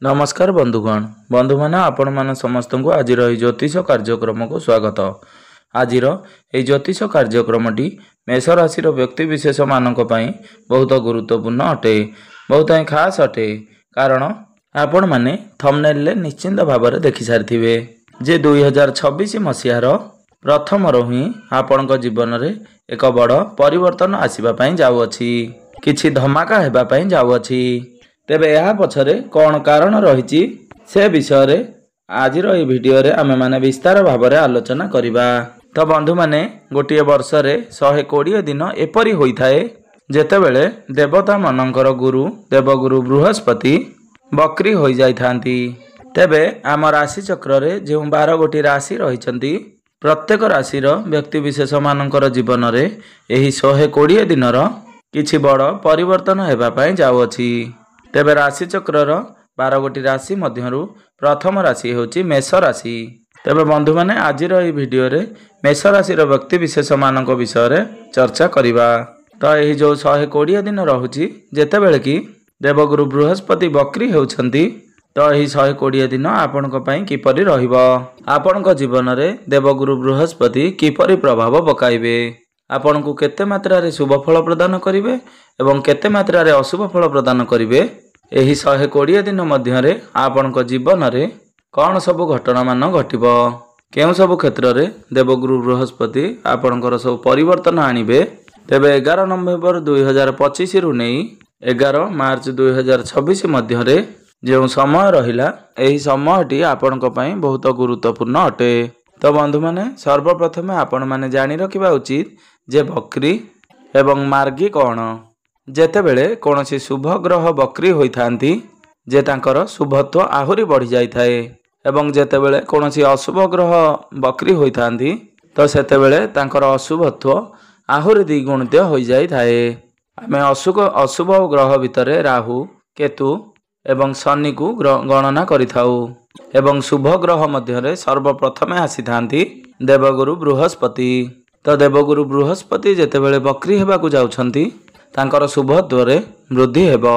नमस्कार बंधुगण बंधु मैंने आपण मान समस्त को आज ज्योतिष कार्यक्रम को स्वागत। आज ज्योतिष कार्यक्रमटी मेष राशि व्यक्ति विशेष मान बहुत गुरुत्वपूर्ण अटे, बहुत खास अटे। कारण आपण मैंने थंबनेल निश्चिंत भाव में देखि सारी जे 2026 मसीहार प्रथम ही आपण जीवन में एक बड़ परिवर्तन आसवाई जाऊँगी, किछि धमाका होगापी जाऊँगी। तेबे यह पछरे कौन कारण रही से विषय आज भिडियो रे आमे माने विस्तार भाव में आलोचना करिबा। तो बंधु माने गोटे वर्ष रे 120 दिन एपरी होइथाए जेतेबेले देवता मनंकर गुरु देवगुरु बृहस्पति बकरी हो जाइथांती। तेबे आम राशि चक्र रे जो 12 गोटी राशि रहिछंती प्रत्येक राशि व्यक्ति विशेष मानकर जीवन रे एही 120 दिनर किछि बड़ परिवर्तन हेबा पई जाउछि। तेबे राशि चक्रर 12 गोटी राशि मध्यरु प्रथम राशि होची मेष राशि। तेबे बंधु माने आज भिडियो रे मेष राशि व्यक्ति विशेष मानक विषय रे चर्चा करिबा। तो एही जो 120 दिन रहुची जेतेबेले कि देवगुरु बृहस्पति बकरी हेउछंती, तो एही 120 दिन आपनक पई किपरि रहिबो, आपनक जीवन रे देवगुरु बृहस्पति किपरि प्रभाव पकाइबे, आपन को केते मात्रा रे शुभ फल प्रदान करिवे एवं केते मात्रा रे अशुभ फल प्रदान करिवे। एही 120 दिन मध्य रे आपन को जीवन रे कौन सब घटना मान घटिबो, केउ सब क्षेत्र रे देवगुरु बृहस्पति आपनकर सब परिवर्तन आनिबे। तेबे 11 नवेम्बर 2025 रु नै 11 मार्च 2026 मध्य रे जो समय रहिला एही समयटी आपनक पई बहुत गुरुत्वपूर्ण अटे। तो बंधु माने सर्वप्रथमे आपण माने जानि रखिबा उचित जे बकरी एवं मार्गी कौन। जेतेबेले कौनसी शुभ ग्रह बकरी होइथांती जे तांकर शुभत्व आहुरी बढ़ी जाइथाए एवं जेतेबेले कौनसी अशुभ ग्रह बकरी होइथांती तो सेतेबेले तांकर अशुभत्व आहुरी द्विगुणित हो जाइथाए। आमे अशुभ ग्रह भितरे राहु केतु एवं शनि को गणना करिथाउ एवं शुभ ग्रह मध्य सर्वप्रथमे आसीथांती देवगुरु बृहस्पति। तो देवगुरु बृहस्पति जेतेबेले बकरी हेबाकु जाउछंती तांकर शुभत्व रे वृद्धि हेबो।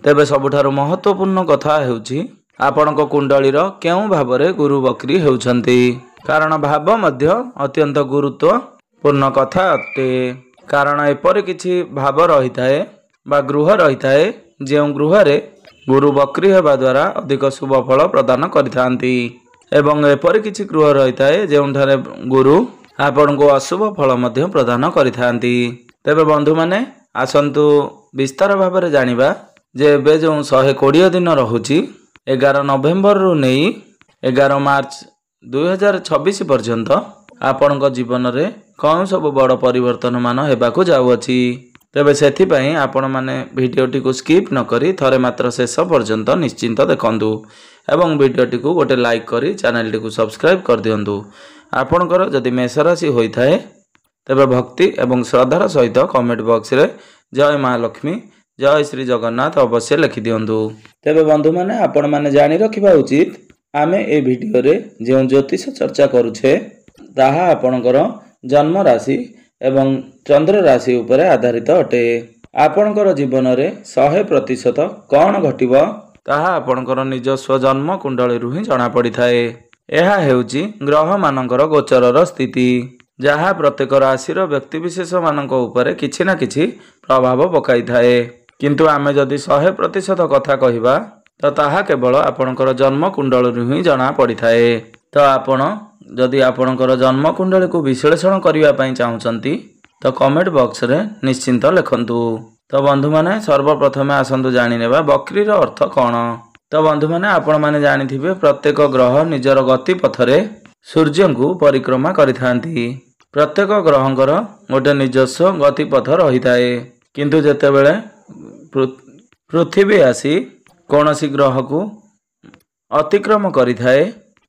तेबे सबुठारु महत्वपूर्ण कथा हेउची आपनक कुंडलीर केउ भाव रे गुरु बकरी हेउछंती, कारण भाव मध्य अत्यंत गुरुत्वपूर्ण कथा अटे। कारण एपरि किछि भाव रहिथाए बा गृह रहिथाए जे गृह रे गुरु बकरी हेबा द्वारा अधिक शुभ फल प्रदान करिथांती एवं एपरि किछि गृह रहिथाए जेउठारे गुरु आपन को अशुभ फल मध्य प्रदान करिथांती। तेबे बंधु माने आसंतु विस्तार भाव में जानिबा जे एबे जो 120 दिन रहुची 11 नवेम्बर रु नै 11 मार्च 2026 पर्यंत आपन जीवन रे कौन सब बड़ परिवर्तन मान हेबाकु जाउछि। तेबे सेथिपई आपण माने भिडियोटी को स्किप न करी थरे मात्र शेष पर्यंत निश्चिंत देखंतु एवं भिडियोटी को गोटे लाइक करी चैनल को सब्सक्राइब कर दियंतु। आपणकर जदि मेष राशि होइथाए तेबे भक्ति एवं श्रद्धार सहित कमेंट बॉक्स रे जय महालक्ष्मी जय श्री जगन्नाथ अवश्य लिखि दियंतु। तेबे बंधु माने आपण माने जानि रखिबा उचित आमे ए वीडियो रे जे ज्योतिष चर्चा करूछे ताहा आपणकर जन्म राशि एवं चंद्र राशि उपरे आधारित अटे। आपणकर जीवन रे 100% कौन घटिबो ताहा आपणकर निजस्व जन्म कुंडली रु ही जणा पड़ी थाए। एहा हेउची ग्रह मानकर गोचरर स्थिति जहाँ प्रत्येक राशि व्यक्ति विशेष मानक उपरे किछि ना किछि प्रभाव पकाई थाए। किंतु आमे जदि 100% कथा कहिबा तो ताहा केवल आपणकर जन्म कुंडली रु ही जणा पड़ी थाए। तो आपण जदि आपणकर जन्म कुंडली को विश्लेषण करिवा पई चाहुचंती तो कमेंट बॉक्स रे निश्चिंत लिखंतु। तो बंधु माने सर्वप्रथमे आसंतु जानि नेबा बकरीर अर्थ कौन। तो बंधु माने आपण माने जानिथिबे प्रत्येक ग्रह निजर गति पथरे सूर्य को परिक्रमा करिथांती। प्रत्येक ग्रहंकर गोटे निजस्व गति पथ रही थाए, किंतु जेतेबेले पृथ्वी आसी कौनसी ग्रह को अतिक्रम करि थाए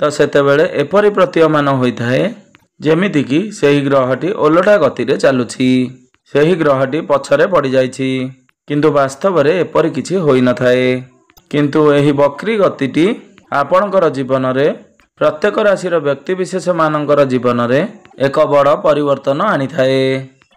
तो सेतेबेले एपरि प्रतीयमान होइथाए जेमिति कि सेही ग्रहटी ओलटा गति रे चालुछि, सेही ग्रहटी पछरे पड़ी जाइछि, किंतु वास्तव रे एपरि किछि होई न थाए। किंतु एही बकरी गतिटी आपणकर जीवन रे प्रत्येक राशि व्यक्ति विशेष मानकर जीवन रे एक बड़ परिवर्तन आनी थाए।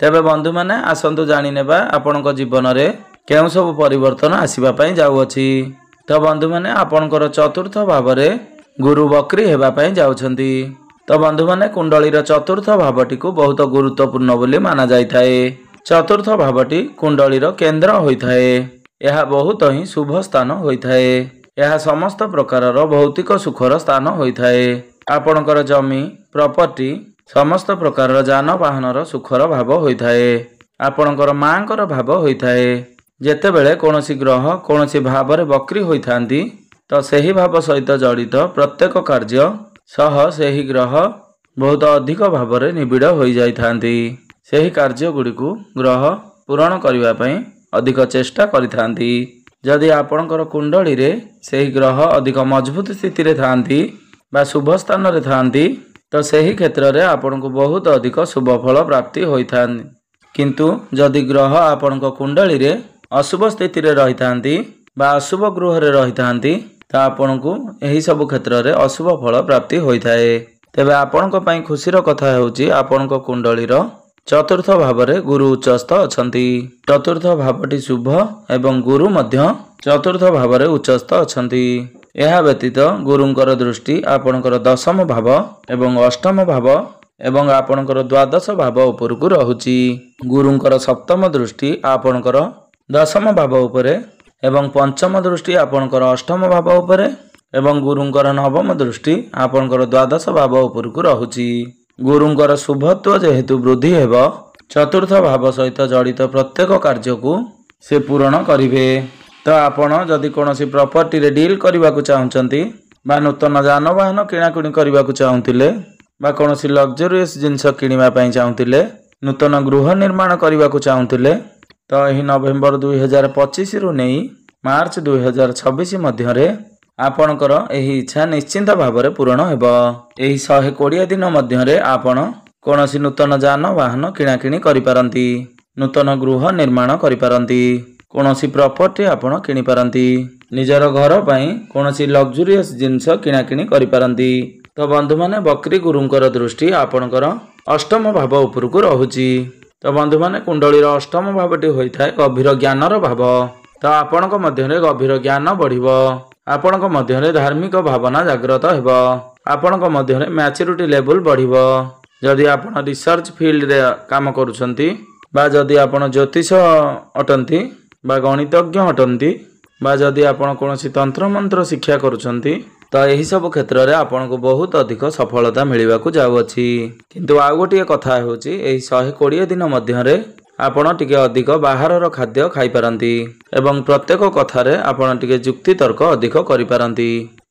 तेबे बंधु माने आसंतु जानि नेबा आपणक जीवन रे केउ सब परिवर्तन आसीबा पई जाउछि। तो बंधु मैंने आपणकर चतुर्थ भाव में गुरु वक्री होगापाई जाउछंती। तो बंधु मैंने कुंडलीर चतुर्थ भावटी को बहुत गुरुत्वपूर्ण बोली माना जाए। चतुर्थ भावटी कुंडलीर केन्द्र होइथाए। यह बहुत ही शुभ स्थान होइथाए। यह समस्त प्रकार भौतिक सुखर स्थान होइथाए। आपणकर जमी प्रॉपर्टी समस्त प्रकार जानवाहन सुखर भाव होइथाए। आपणकर मांकर भाव होइथाए। जेतेबेले कौनसी ग्रह कौनसी भाव में वक्री होइथांती तो सही भाव सहित जड़ित प्रत्येक कार्य सह सही ग्रह बहुत अधिक भाव में निबिड़ हो जाइथांती। सही कार्य गुड़ी ग्रह पूरण करने पई अधिक चेष्टा करिथांती। जदि आपणकर कुंडली रे सही ग्रह अधिक मजबूत स्थिति रे थांती बा शुभ स्थान रे थांती तो सही क्षेत्र में आपन को बहुत अधिक शुभ फल प्राप्ति होइथांती। किंतु जदि ग्रह आपणक कुंडली रे अशुभ स्थिति रे रहिथांती बा अशुभ गृह रे रहिथांती तो आपन को यही सब क्षेत्र में अशुभ फल प्राप्ति होइथाए। तेबे आपणक पई खुशीर कथा हेउची आपणक कुंडलीर चतुर्थ भाव में गुरु उच्चस्थ अछंती। चतुर्थ भावटी शुभ एवं गुरु मध्य चतुर्थ भाव में उच्चस्थ अछंती। यह व्यतीत गुरुंकर दृष्टि आपणकर दशम भाव एवं अष्टम भाव एवं आपणकर द्वादश भाव उपर को रहुची। गुरुंकर सप्तम दृष्टि आपणकर दशम भाव उपरे एवं पंचम दृष्टि आपणकर अष्टम भाव उपरे एवं गुरुंकर नवम दृष्टि आपणकर द्वादश भाव उपर को रहुची। गुरुंकर शुभत्व जेहेतु वृद्धि हेब चतुर्थ भाव सहित जड़ित प्रत्येक कार्य को से पूरण करिवे। तो आपण जदि कोनोसी प्रॉपर्टी रे डील करबा को चाहुचंती बा नूतन जानवाहन किणाकिणी करबा को चाहुतिले बा कोनोसी लग्जरियस जिंस किनिबा पई चाहुतिले नूतन गृह निर्माण करबा को चाहुतिले तो यही नवेम्बर 2025 रु नहीं मार्च 2026 मध्य आपणकर एही इच्छा निश्चिंत भाव में पूरण हेब। एही 120 दिन मध्य आपण कोनोसी नूतन जानवाहन किणाकिणी करिपारंती, नूतन गृह निर्माण करिपारंती, कोनोसी प्रॉपर्टी आपण किनि पारंती, निजर घर पई कोनोसी लग्जरियस जिंस किणाकिणी करिपारंती। तो बंधु माने वक्री गुरुंकर दृष्टि आपणकर अष्टम भाव उपर को रहुची। तो बंधु माने कुंडलीर अष्टम भावटी होइथाय गभीर ज्ञानर भाव। तो आपणक मध्यरे गभीर ज्ञान बढ़िबो। आपणक मध्यरे धार्मिक भावना जागृत हेबो। आपणक मध्यरे मैच्योरिटी लेवल बढ़िबो। जदि आपण रिसर्च फील्ड रे काम करूछंती बा जदि आपण ज्योतिष अटंती बा गणितज्ञ अटंती बा जदि आपण कोनोसी तंत्र मंत्र शिक्षा करूछंती तो यही सब क्षेत्र में आपन को बहुत अधिक सफलता मिलवा को जाउअछि। किंतु आ गोटे कथा होची एही 120 दिन मध्य आपण टिके अधिक बाहरर खाद्य खाई पारंती एवं प्रत्येक कथारे आपण टिके जुक्ति तर्क अधिक करि पारंती।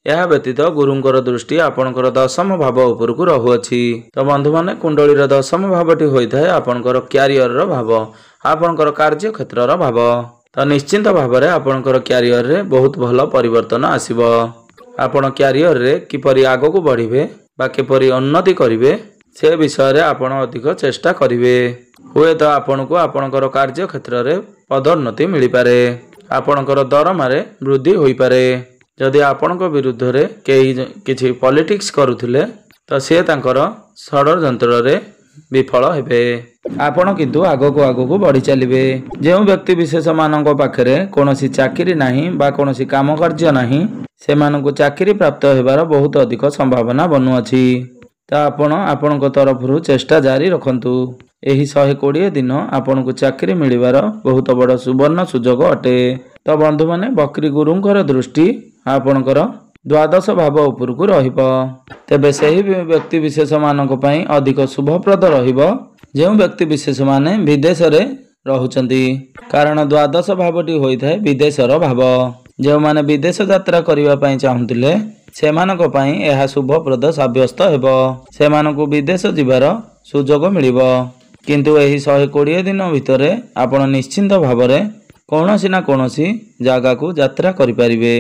यह व्यतीत गुरुंकर दृष्टि आपणकर दशम भाव उपर को रहुअछि। तो बंधु माने कुंडलीर दशम भावटी होइथाय आपणकर क्यारियर भाव, आपणकर कार्य क्षेत्रर भाव। तो निश्चिंत भाव में आपणकर क्यारियर रे बहुत भल परिवर्तन आसीबो। आपण क्यारियर रे किपरि आगो को बढ़िबे बा किपरि उन्नति करिवे से विषय रे आपण अधिक चेष्टा करिवे। हुए तो आपण को आपणकर कार्य क्षेत्र रे पदोन्नति मिली पारे, आपणकर दरमा रे वृद्धि होई पारे। जदि आपणक विरुद्ध रे केही किछि पॉलिटिक्स करूथिले तो से तांकर षड्यंत्र रे विफल हेबे। आपण किंतु आगो को बढ़ी चलिए। जो व्यक्ति विशेष मानक पाखरे कोनोसी चाकरी नाही बा कोनोसी काम कार्य नाही से मानक चाकरी प्राप्त हेबार बहुत अधिक संभावना बनुअछि। तो आपण आपणक तरफ चेष्टा जारी रखंतु। एही 120 दिन आपन को चाकरी मिलिबार बहुत बड़ सुवर्ण सुजोग अटे। तो बंधु माने वक्री गुरुंकर दृष्टि आपणकर द्वादश भाव उपर को रहिबो। तेबे सही व्यक्ति विशेष मानक पई अधिक शुभप्रद रहिबो जो व्यक्ति विशेष माने विदेश रे रहुचंती। कारण द्वादश भावटी होइथाय विदेशर भाव। जो माने विदेश यात्रा करिवा पई चाहुतिले सेमानक पई एहा शुभप्रद साब्यस्त हेबो। सेमानकु विदेश जिबार सुजोग मिलिबो। किंतु एही 120 दिन भितरे आपण निश्चिंत भावरे कौनसी ना कौनसी जगह को यात्रा करि परिबे।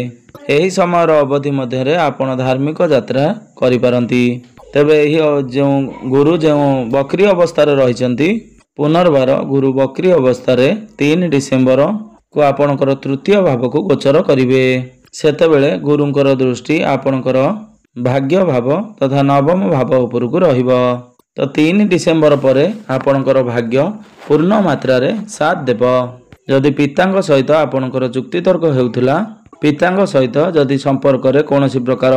एही समय अवधि मध्य आपण धार्मिक यात्रा करि पारंती। तेबे एही जो गुरु जो वक्री अवस्था रहिचंती पुनर्बार गुरु वक्री अवस्था 3 डिसेम्बर को आपणकर तृतीय भाव को गोचर करिवे। सेतेबेले गुरुंकर दृष्टि आपणकर भाग्य भाव तथा नवम भाव उपर को रहिबो। तो 3 डिसेम्बर परे आपणकर भाग्य पूर्ण मात्रा रे साथ देबो। जदि पितांक सहित आपणकर जुक्ति तर्क हेउथिला पिताଙ୍କ सहित जदि संपर्क रे कोनोसी प्रकार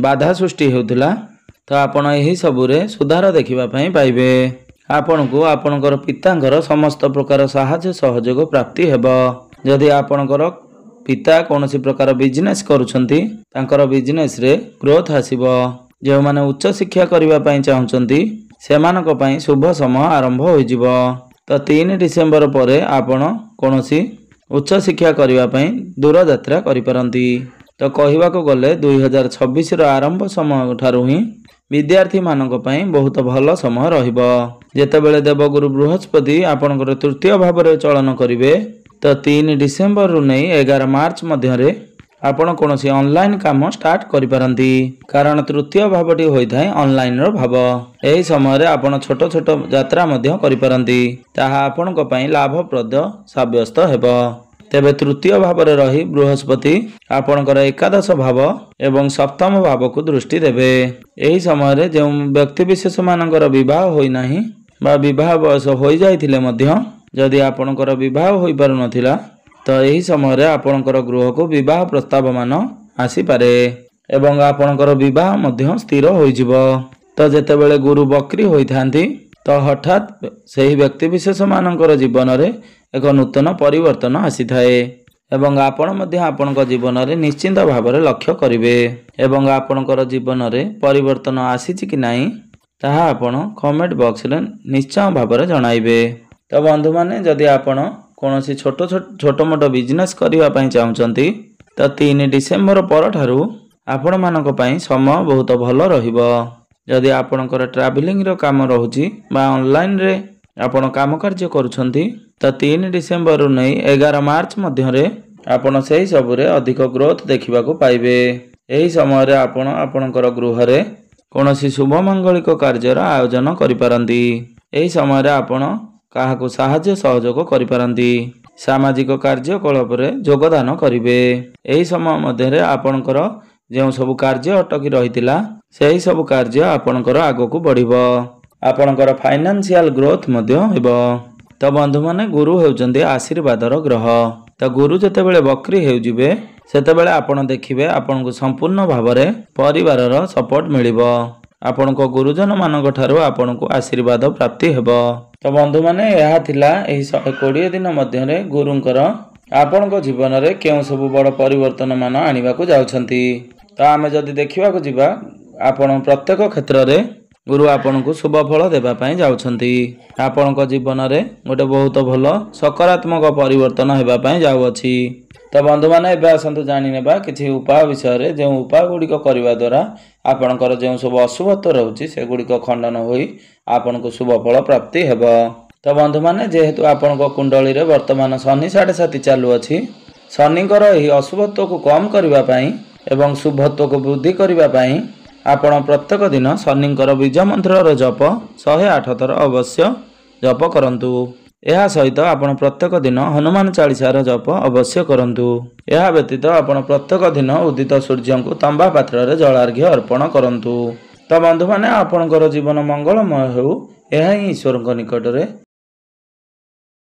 बाधा सृष्टि होउथिला तो आपण एही सबुरे सुधार देखिबा पई पाइबे। आपनको आपणकर पितांकर समस्त प्रकार सहाय्य सहयोग प्राप्ति हेबो। जदि आपणकर पिता कोनोसी प्रकार बिजनेस करूछंती तांकर बिजनेस रे ग्रोथ आसीबो। जो माने उच्च शिक्षा करिबा पई चाहुचंती सेमानक पई शुभ समय आरंभ होई जिवो। तो 3 डिसेंबर परे आपण कोनोसी उच्च शिक्षा करिबा पई दूर यात्रा करि परंती। तो कहवा को गले 2026 रो आरंभ समय ठारू ही विद्यार्थी मानक पई बहुत भल समय रहिबो। जेतेबेले देवगुरु बृहस्पति आपनकर तृतीय भाव रे चलन करिवे तो 3 डिसेंबर रु नै 11 मार्च मध्य रे आपण कोनोसी ऑनलाइन काम स्टार्ट करि परंती। कारण तृतीय भावटी होई थाए ऑनलाइन रो भाव। एही समय रे आपण छोट छोट यात्रा मध्य करि परंती ताहा आपनक पई लाभप्रद साब्यस्त हेबो। तेबे तृतीय भाव रे रही बृहस्पति आपनकर एकादश भाव एवं सप्तम भाव को दृष्टि देबे। एही समय रे जे व्यक्ति विशेष मानकर विवाह होई नाही बा विवाह बयस होई जाइथिले मध्य जदि आपनकर विवाह होई पारु नथिला तो यही समय रे आपनकर गृह को विवाह प्रस्ताव मान आसी पारे एवं आपनकर विवाह मध्य स्थिर होई जिवो। तो जेतेबेले गुरु बकरी होई थांती तो हठात सही व्यक्ति विशेष मानकर जीवन रे एक नूतन परिवर्तन आसी थाए एवं आपण मध्य आपनकर जीवन रे निश्चिंत भाव रे लक्ष्य करिवे एवं आपनकर जीवन रे परिवर्तन आसीछि कि नाही ताहा आपण कमेंट बॉक्स रे निश्चय भाव रे जणाइबे। तो बंधु माने जदि आपण कोनोसी छोट मोट बिजनेस करिवा पई चाहुचंती तो 3 डिसेंबर पर ठारू आपण मानक पई समय बहुत भलो रहिबो। जदि आपणकर ट्रैवलिंग रो काम रहुची बा ऑनलाइन रे आपण काम कार्य करूछंती तो 3 डिसेंबर रु नै 11 मार्च मध्य रे आपण सेही सबुरे अधिक ग्रोथ देखिबा को पाइबे। एही समय रे आपण आपणकर गृह रे कोनोसी शुभ मंगलिक कार्यर आयोजन करि पारंती। एही समय रे आपण काहाको सहाय्य सहयोग करि पारंती। सामाजिक कार्यकलाप रे योगदान करिवे। एही समय मध्य रे आपणकर जे सब कार्य अटकी रहितिला सेही सब कार्य आपणकर आगो को बढ़िबो। आपणकर फाइनेंशियल ग्रोथ मध्य हेबो। तो बंधु माने गुरु हेउचंदी आशीर्वादर ग्रह। तो गुरु जेतेबेले बकरी हेउ जिवे सेतेबेले आपण देखिबे आपनको संपूर्ण भाव रे परिवारर सपोर्ट मिलिबो। आपनको गुरुजन मानक ठारू आपनको आशीर्वाद प्राप्ति हेबो। तो बंधु माने यहा थिला एही 120 दिन मध्य रे गुरुंकर आपनको जीवन रे केउ सब बड़ परिवर्तन मान आनिबा को जाउछंती। तो आमे जदि देखिबा को जिबा आपण प्रत्येक क्षेत्र रे गुरु आपनको शुभ फल देबा पई जाउछंती। आपनको जीवन रे गोटे बहुत भलो सकारात्मक परिवर्तन हेबा पई जाउअछि। तो बंधु माने एबे आसंतु जानि नेबा किछि उपाय विषय रे जे उपाय गुडी को करबा द्वारा आपनकर जे सब अशुभत्व रहउछि से गुडी को खंडन होई आपनको शुभ फल प्राप्ति हेबो। तो बंधु माने जेहेतु आपनको कुंडली रे वर्तमान शनि 7.5 चालू अछि शनिकर एही अशुभत्व को कम करबा पई एवं शुभत्व को वृद्धि करबा पई आपण प्रत्येक दिन शनिकर बीज मंत्र रो जप 108 थर अवश्य जप करंतु। यह सहित आपण प्रत्येक दिन हनुमान चालीसा रो जप अवश्य करंतु। यह व्यतीत आपण प्रत्येक दिन उदित सूर्य को तांबा पात्र रे जलार्घ्य अर्पण करंतु। तो बंधु माने आपणकर जीवन मंगलमय हेउ एहा ही ईश्वर निकट रे